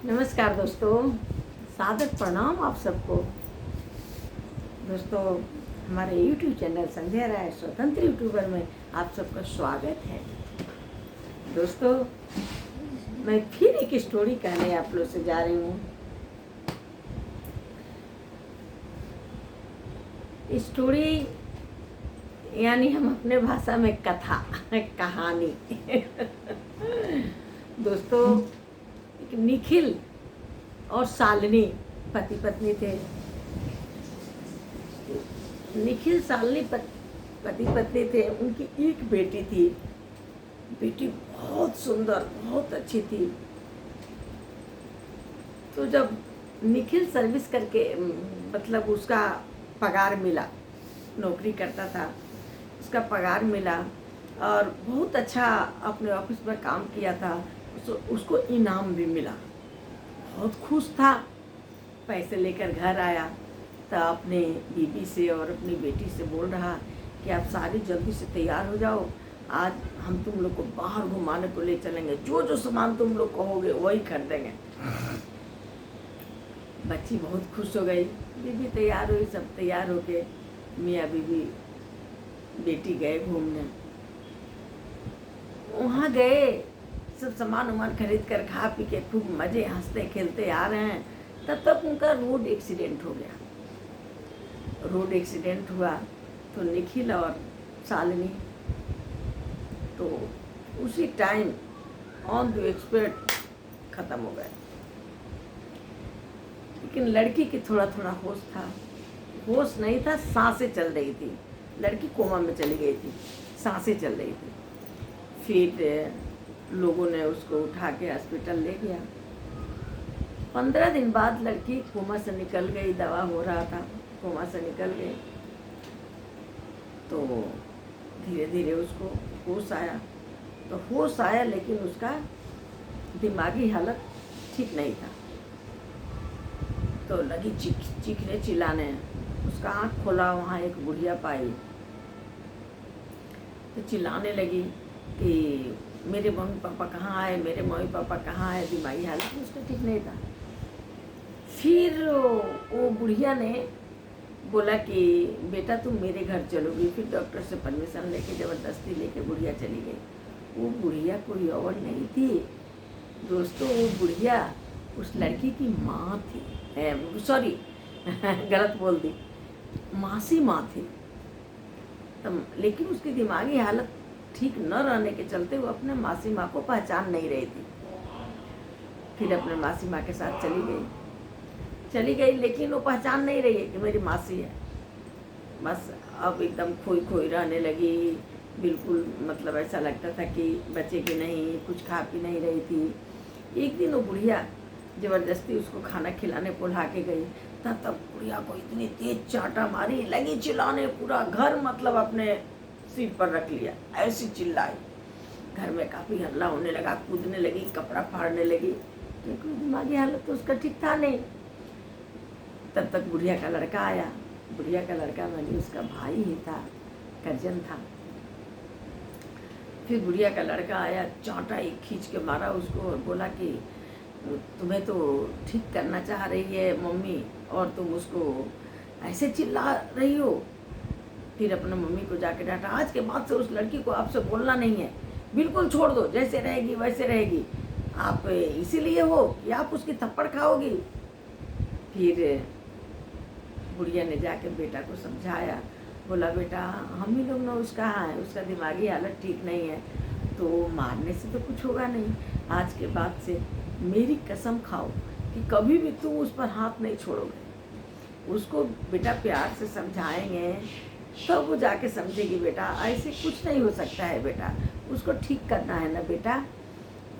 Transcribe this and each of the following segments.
नमस्कार दोस्तों, सादर प्रणाम आप सबको। दोस्तों, हमारे YouTube चैनल संध्या राय स्वतंत्र यूट्यूबर में आप सबका स्वागत है। दोस्तों, मैं फिर एक स्टोरी कहने आप लोग से जा रही हूँ। स्टोरी यानी हम अपने भाषा में कथा कहानी। दोस्तों, एक निखिल और शालिनी पति पत्नी थे। निखिल शालिनी पति पत्नी थे। उनकी एक बेटी थी। बेटी बहुत सुंदर, बहुत अच्छी थी। तो जब निखिल सर्विस करके मतलब उसका पगार मिला, नौकरी करता था, उसका पगार मिला और बहुत अच्छा अपने ऑफिस में काम किया था। उसको इनाम भी मिला। बहुत खुश था। पैसे लेकर घर आया तो अपने बीबी से और अपनी बेटी से बोल रहा कि आप सारी जल्दी से तैयार हो जाओ, आज हम तुम लोग को बाहर घुमाने को ले चलेंगे, जो जो सामान तुम लोग कहोगे वही खरीदेंगे। बच्ची बहुत खुश हो गई। बीबी तैयार हुई, सब तैयार होके मियाँ बीबी बेटी गए घूमने। वहाँ गए, सब सामान वामान खरीद कर खा पी के खूब मजे हंसते खेलते आ रहे हैं। तब तक उनका रोड एक्सीडेंट हो गया। रोड एक्सीडेंट हुआ तो निखिल और शालिनी तो उसी टाइम ऑन द स्पॉट खत्म हो गए। लेकिन लड़की की थोड़ा थोड़ा होश था। होश नहीं था, सांसें चल रही थी। लड़की कोमा में चली गई थी, सांसें चल रही थी। फिर लोगों ने उसको उठा के हॉस्पिटल ले गया। 15 दिन बाद लड़की कोमा से निकल गई। दवा हो रहा था, कोमा से निकल गई। तो धीरे धीरे उसको होश आया। तो होश आया लेकिन उसका दिमागी हालत ठीक नहीं था। तो लगी चीखने चिल्लाने। उसका आँख खोला, वहाँ एक बुढ़िया पाई। तो चिल्लाने लगी कि मेरे मम्मी पापा कहाँ आए, मेरे मम्मी पापा कहाँ आए। दिमागी हालत उसका ठीक नहीं था। फिर वो बुढ़िया ने बोला कि बेटा तुम मेरे घर चलोगी। फिर डॉक्टर से परमिशन लेके ज़बरदस्ती लेके बुढ़िया चली गई। वो बुढ़िया कोई और नहीं थी दोस्तों, वो बुढ़िया उस लड़की की माँ थी। सॉरी गलत बोल दी, मासी माँ थी। तब लेकिन उसकी दिमागी हालत ठीक न रहने के चलते वो अपने मासी माँ को पहचान नहीं रही थी। फिर अपने मासी माँ के साथ चली गई लेकिन वो पहचान नहीं रही है कि मेरी मासी है। बस अब एकदम खोई खोई रहने लगी। बिल्कुल मतलब ऐसा लगता था कि बचेगी नहीं, कुछ खा पी नहीं रही थी। एक दिन वो बुढ़िया ज़बरदस्ती उसको खाना खिलाने बुला के गई। तब बुढ़िया को इतनी तेज चाटा मारी, लगी चिल्लाने। पूरा घर मतलब अपने सीट पर रख लिया, ऐसी चिल्लाई। घर में काफ़ी हल्ला होने लगा, कूदने लगी, कपड़ा फाड़ने लगी। क्योंकि दिमागी हालत तो उसका ठीक था नहीं। तब तक बुढ़िया का लड़का आया। बुढ़िया का लड़का मानी उसका भाई ही था, कजन था। फिर बुढ़िया का लड़का आया, चांटा एक खींच के मारा उसको और बोला कि तुम्हें तो ठीक करना चाह रही है मम्मी और तुम उसको ऐसे चिल्ला रही हो। फिर अपने मम्मी को जाके डांटा, आज के बाद से उस लड़की को आपसे बोलना नहीं है, बिल्कुल छोड़ दो, जैसे रहेगी वैसे रहेगी। आप इसीलिए हो कि आप उसकी थप्पड़ खाओगी। फिर बुढ़िया ने जाके बेटा को समझाया। बोला बेटा हम ही लोग ना उसका है, उसका दिमागी हालत ठीक नहीं है, तो मारने से तो कुछ होगा नहीं। आज के बाद से मेरी कसम खाओ कि कभी भी तुम उस पर हाथ नहीं छोड़ोगे। उसको बेटा प्यार से समझाएंगे तब वो जाके समझेगी बेटा ऐसे कुछ नहीं हो सकता है, बेटा उसको ठीक करना है ना बेटा।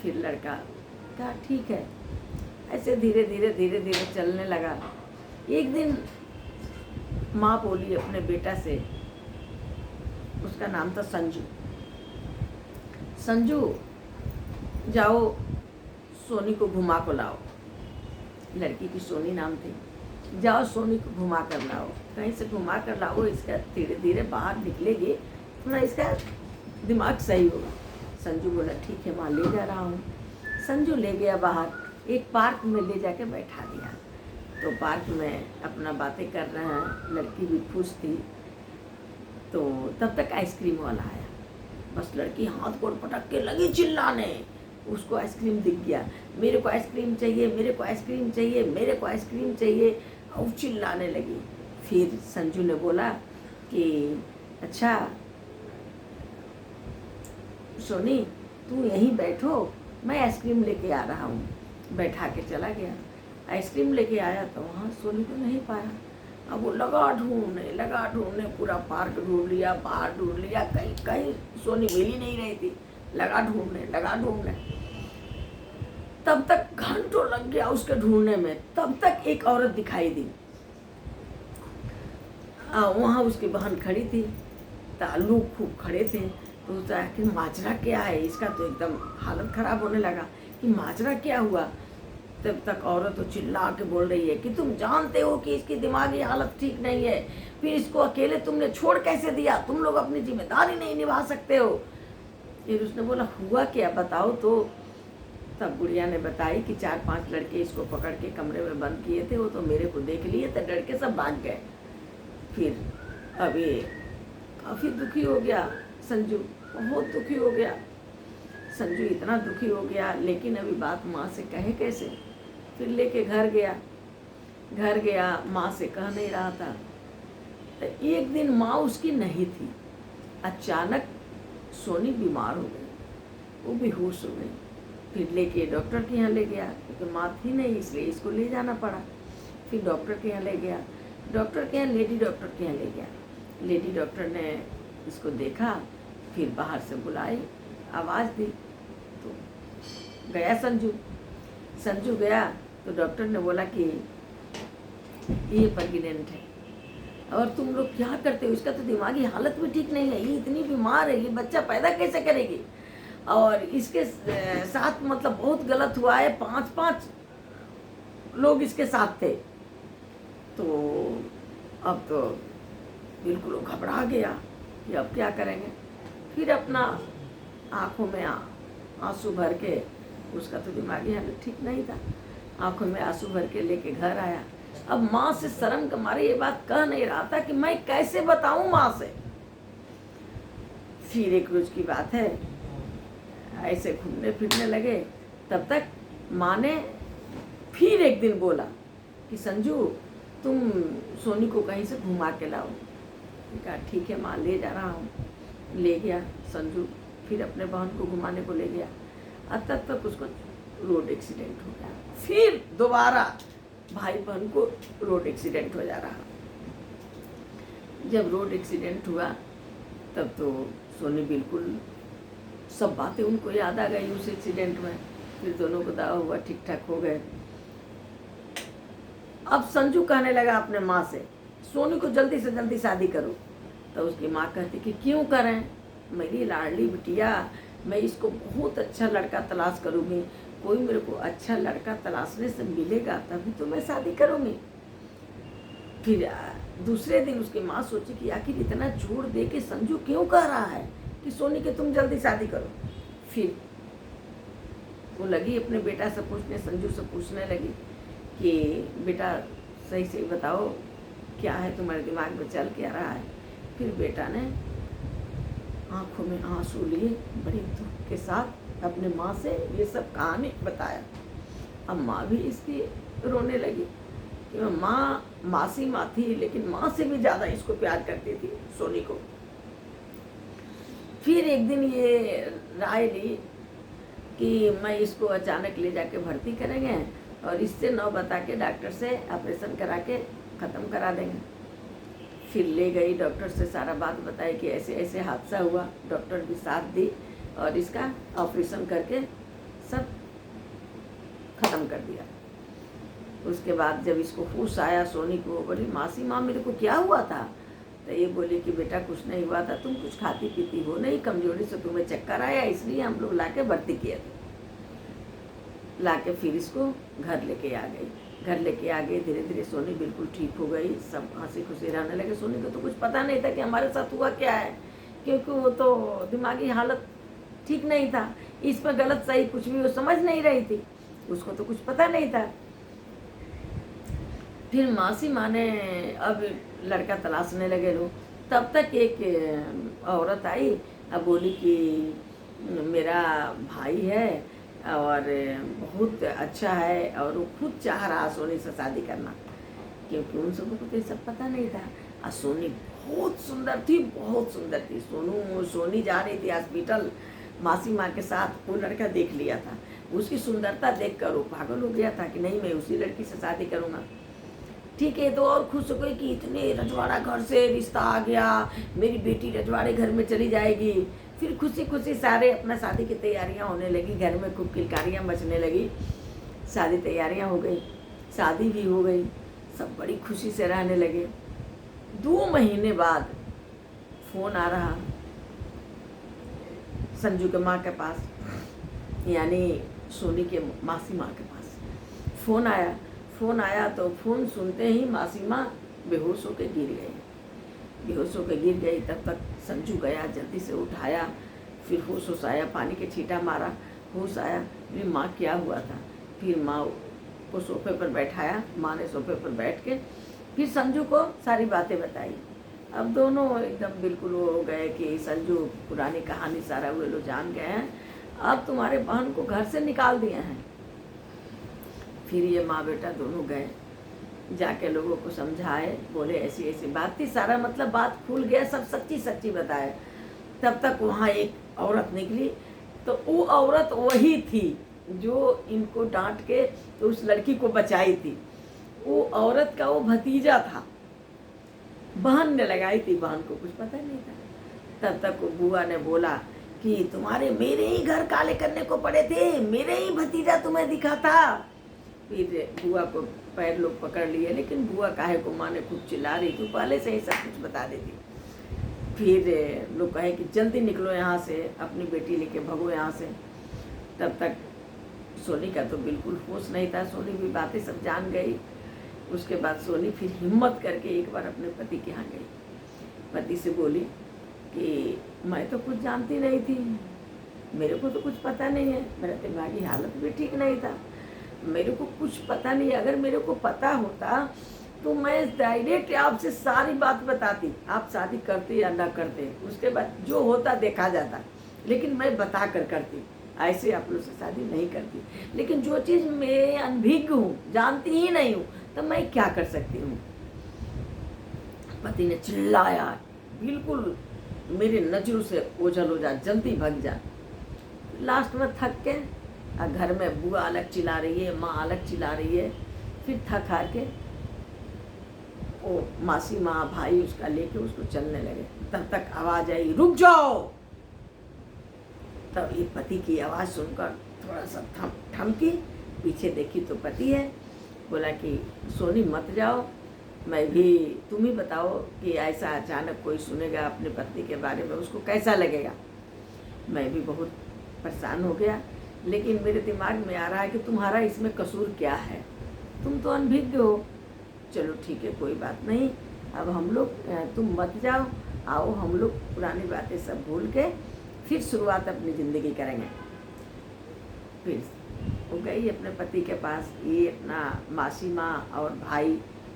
फिर लड़का कहा ठीक है। ऐसे धीरे धीरे चलने लगा। एक दिन माँ बोली अपने बेटा से, उसका नाम था संजू, संजू जाओ सोनी को घुमा को लाओ। लड़की की सोनी नाम थी। जाओ सोनी को घुमा कर लाओ, कहीं से घुमा कर लाओ, इसका धीरे धीरे बाहर निकलेगी, थोड़ा इसका दिमाग सही होगा। संजू बोला ठीक है माँ ले जा रहा हूँ। संजू ले गया बाहर। एक पार्क में ले जाके बैठा दिया। तो पार्क में अपना बातें कर रहे हैं, लड़की भी खुश थी। तो तब तक आइसक्रीम वाला आया। बस लड़की हाथ गोड़ पटक के लगी चिल्लाने, उसको आइसक्रीम दिख गया, मेरे को आइसक्रीम चाहिए, मेरे को आइसक्रीम चाहिए, मेरे को आइसक्रीम चाहिए, और चिल्लाने लगी। फिर संजू ने बोला कि अच्छा सोनी तू यहीं बैठो, मैं आइसक्रीम लेके आ रहा हूँ। बैठा के चला गया। आइसक्रीम लेके आया तो वहाँ सोनी को नहीं पाया। अब वो लगा ढूंढने, पूरा पार्क ढूंढ लिया, बाहर ढूंढ लिया, कहीं कहीं सोनी मिल ही नहीं रही थी। लगा ढूंढने तब तक घंटों लग गया उसके ढूंढने में। तब तक एक औरत दिखाई दी। वहाँ उसकी बहन खड़ी थी, लोग खूब खड़े थे। तो उसका कि माजरा क्या है, इसका तो एकदम हालत खराब होने लगा कि माजरा क्या हुआ। तब तक औरत तो चिल्ला के बोल रही है कि तुम जानते हो कि इसकी दिमागी हालत ठीक नहीं है, फिर इसको अकेले तुमने छोड़ कैसे दिया, तुम लोग अपनी जिम्मेदारी नहीं निभा सकते हो। फिर उसने बोला हुआ क्या बताओ तो। तब गुड़िया ने बताई कि 4-5 लड़के इसको पकड़ के कमरे में बंद किए थे, वो तो मेरे को देख लिए थे, डर के सब भाग गए। फिर अब ये काफ़ी दुखी हो गया संजू, बहुत दुखी हो गया संजू, इतना दुखी हो गया। लेकिन अभी बात माँ से कहे कैसे। फिर लेके घर गया, माँ से कह नहीं रहा था। तो एक दिन माँ उसकी नहीं थी, अचानक सोनी बीमार हो गई, वो बेहोश हो गई। फिर लेके डॉक्टर के यहाँ ले गया, क्योंकि माँ थी नहीं इसलिए इसको ले जाना पड़ा। फिर डॉक्टर के यहाँ ले गया, डॉक्टर के यहाँ लेडी डॉक्टर के यहाँ ले गया। लेडी डॉक्टर ने इसको देखा, फिर बाहर से बुलाई, आवाज़ दी, तो गया संजू गया। तो डॉक्टर ने बोला कि ये प्रेग्नेंट है और तुम लोग क्या करते हो, इसका तो दिमागी हालत भी ठीक नहीं है, ये इतनी बीमार है, ये बच्चा पैदा कैसे करेगी। और इसके साथ मतलब बहुत गलत हुआ है, 5-5 लोग इसके साथ थे। तो अब तो बिल्कुल घबरा गया कि अब क्या करेंगे। फिर अपना आँखों में आंसू भर के, उसका तो दिमागी हालत ठीक नहीं था, आंखों में आंसू भर के लेके घर आया। अब माँ से शर्म के मारे ये बात कह नहीं रहा था कि मैं कैसे बताऊं माँ से। फिर एक रोज की बात है, ऐसे घूमने फिरने लगे। तब तक माँ ने फिर एक दिन बोला कि संजू तुम सोनी को कहीं से घुमा के लाओ। कहा ठीक है माँ, ले जा रहा हूँ। ले गया संजू, फिर अपने बहन को घुमाने को ले गया। और तब तक उसको रोड एक्सीडेंट हो गया। फिर दोबारा भाई बहन को रोड एक्सीडेंट हो जा रहा। जब रोड एक्सीडेंट हुआ तब तो सोनी बिल्कुल सब बातें उनको याद आ गई उस एक्सीडेंट में। फिर दोनों को दावा हुआ, ठीक ठाक हो गए। अब संजू कहने लगा अपने माँ से, सोनी को जल्दी से जल्दी शादी करो। तो उसकी माँ कहती कि क्यों करें, मेरी लाडली बिटिया, मैं इसको बहुत अच्छा लड़का तलाश करूँगी, कोई मेरे को अच्छा लड़का तलाशने से मिलेगा तभी तो मैं शादी करूँगी। फिर दूसरे दिन उसकी माँ सोची कि आखिर इतना जोर दे के संजू क्यों कह रहा है कि सोनी के तुम जल्दी शादी करो। फिर वो लगी अपने बेटा से पूछने, संजू से पूछने लगी कि बेटा सही से बताओ क्या है तुम्हारे दिमाग में चल क्या रहा है। फिर बेटा ने आंखों में आंसू लिए बड़े दुख के साथ अपने माँ से ये सब कहानी बताया। अब माँ भी इसकी रोने लगी कि मासी माँ थी, लेकिन माँ से भी ज़्यादा इसको प्यार करती थी सोनी को। फिर एक दिन ये राय ली कि मैं इसको अचानक ले जाके भर्ती करेंगे और इससे न बता के डॉक्टर से ऑपरेशन करा के ख़त्म करा देंगे। फिर ले गई, डॉक्टर से सारा बात बताई कि ऐसे ऐसे हादसा हुआ। डॉक्टर भी साथ दी और इसका ऑपरेशन करके सब ख़त्म कर दिया। उसके बाद जब इसको होश आया सोनी को, बोली मासी माँ मेरे को क्या हुआ था। तो ये बोली कि बेटा कुछ नहीं हुआ था, तुम कुछ खाती पीती हो नहीं, कमजोरी से तुम्हें चक्कर आया, इसलिए हम लोग लाके भर्ती किए थे। लाके फिर इसको घर लेके आ गई। घर लेके आ गए, धीरे धीरे सोनी बिल्कुल ठीक हो गई, सब हंसी खुशी रहने लगे। सोनी को तो कुछ पता नहीं था कि हमारे साथ हुआ क्या है, क्योंकि वो तो दिमागी हालत ठीक नहीं था, इसमें गलत सही कुछ भी वो समझ नहीं रही थी। उसको तो कुछ पता नहीं था। फिर मासी माँ ने अब लड़का तलाशने लगे लोग, तब तक एक औरत आई, अब बोली कि मेरा भाई है और बहुत अच्छा है, और वो खुद चाह रहा सोनी से शादी करना, क्योंकि उन सबको तो ये सब पता नहीं था। और सोनी बहुत सुंदर थी, बहुत सुंदर थी। सोनी जा रही थी हॉस्पिटल मासी माँ के साथ, वो लड़का देख लिया था। उसकी सुंदरता देखकर वो पागल हो गया था कि नहीं, मैं उसी लड़की से शादी करूँगा। ठीक है, तो और खुश हो गई कि इतने रजवाड़ा घर से रिश्ता आ गया, मेरी बेटी रजवाड़े घर में चली जाएगी। फिर खुशी खुशी सारे अपना शादी की तैयारियां होने लगी, घर में खूब किलकारियां मचने लगी। शादी तैयारियां हो गई, शादी भी हो गई, सब बड़ी खुशी से रहने लगे। 2 महीने बाद फोन आ रहा संजू के माँ के पास, यानी सोनी के मासी माँ के पास फोन आया तो फोन सुनते ही मासी माँ बेहोश होकर गिर गई। तब तक संजू गया, जल्दी से उठाया, फिर होश आया, पानी के छींटा मारा, होश आया। फिर माँ क्या हुआ था, फिर माँ को सोफे पर बैठाया, माँ ने सोफे पर बैठ के फिर संजू को सारी बातें बताई। अब दोनों एकदम बिल्कुल वो हो गए कि संजू पुरानी कहानी सारा वो लोग जान गए हैं, अब तुम्हारे बहन को घर से निकाल दिए हैं। फिर ये माँ बेटा दोनों गए, जाके लोगों को समझाए, बोले ऐसी ऐसी बात थी, सारा मतलब बात खुल गया, सब सच्ची बताए। तब तक वहाँ एक औरत निकली, तो वो औरत वही थी जो इनको डांट के तो उस लड़की को बचाई थी। वो औरत का वो भतीजा था, बहन ने लगाई थी, बहन को कुछ पता नहीं था। तब तक वो बुआ ने बोला कि तुम्हारे मेरे ही घर काले करने को पड़े थे, मेरे ही भतीजा तुम्हें दिखा था। फिर बुआ को पैर लोग पकड़ लिए, लेकिन बुआ काहे को, माँ ने खूब चिल्ला रही थी, पहले से ही सब कुछ बता देती। फिर लोग कहे कि जल्दी निकलो यहाँ से, अपनी बेटी लेके भगो यहाँ से। तब तक सोनी का तो बिल्कुल होश नहीं था, सोनी भी बातें सब जान गई। उसके बाद सोनी फिर हिम्मत करके एक बार अपने पति के यहाँ गई, पति से बोली कि मैं तो कुछ जानती नहीं थी, मेरे को तो कुछ पता नहीं है, मेरा दिमागी हालत भी ठीक नहीं था, मेरे को कुछ पता नहीं। अगर मेरे को पता होता तो मैं डायरेक्ट आपसे सारी बात बताती, आप शादी करते या ना करते, उसके बाद जो होता देखा जाता, लेकिन मैं बता कर करती, ऐसे आप लोग से शादी नहीं करती। लेकिन जो चीज़ मैं अनभिज्ञ हूँ, जानती ही नहीं हूँ, तो मैं क्या कर सकती हूँ। पति ने चिल्लाया, बिल्कुल मेरे नजरों से ओझल हो जा, जल्दी भग जा। लास्ट में थक के घर में बुआ अलग चिल्ला रही है, माँ अलग चिल्ला रही है। फिर थक हार के वो मासी माँ भाई उसका लेके उसको चलने लगे। तब तक आवाज आई, रुक जाओ। तब ये पति की आवाज़ सुनकर थोड़ा सा थमकी, पीछे देखी तो पति है। बोला कि सोनी मत जाओ, मैं भी, तुम ही बताओ कि ऐसा अचानक कोई सुनेगा अपने पत्नी के बारे में, उसको कैसा लगेगा। मैं भी बहुत परेशान हो गया, लेकिन मेरे दिमाग में आ रहा है कि तुम्हारा इसमें कसूर क्या है, तुम तो अनभिज्ञ हो। चलो ठीक है, कोई बात नहीं, अब हम लोग, तुम मत जाओ, आओ हम लोग पुरानी बातें सब भूल के फिर शुरुआत अपनी ज़िंदगी करेंगे। फिर वो गई अपने पति के पास, ये अपना मासी माँ और भाई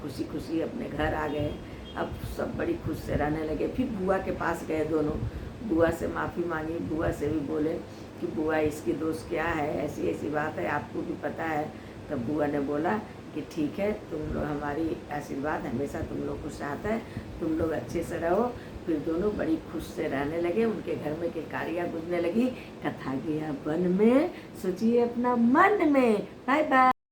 खुशी खुशी अपने घर आ गए। अब सब बड़ी खुश से रहने लगे। फिर बुआ के पास गए दोनों, बुआ से माफ़ी मांगी, बुआ से भी बोले कि बुआ इसकी दोस्त क्या है, ऐसी ऐसी बात है, आपको भी पता है। तब बुआ ने बोला कि ठीक है, तुम लोग, हमारी आशीर्वाद हमेशा तुम लोग को साथ है, तुम लोग अच्छे से रहो। फिर दोनों बड़ी खुश से रहने लगे। उनके घर में किलकारियाँ गूंजने लगी, कथा गया वन में, सोचिए अपना मन में। Bye bye.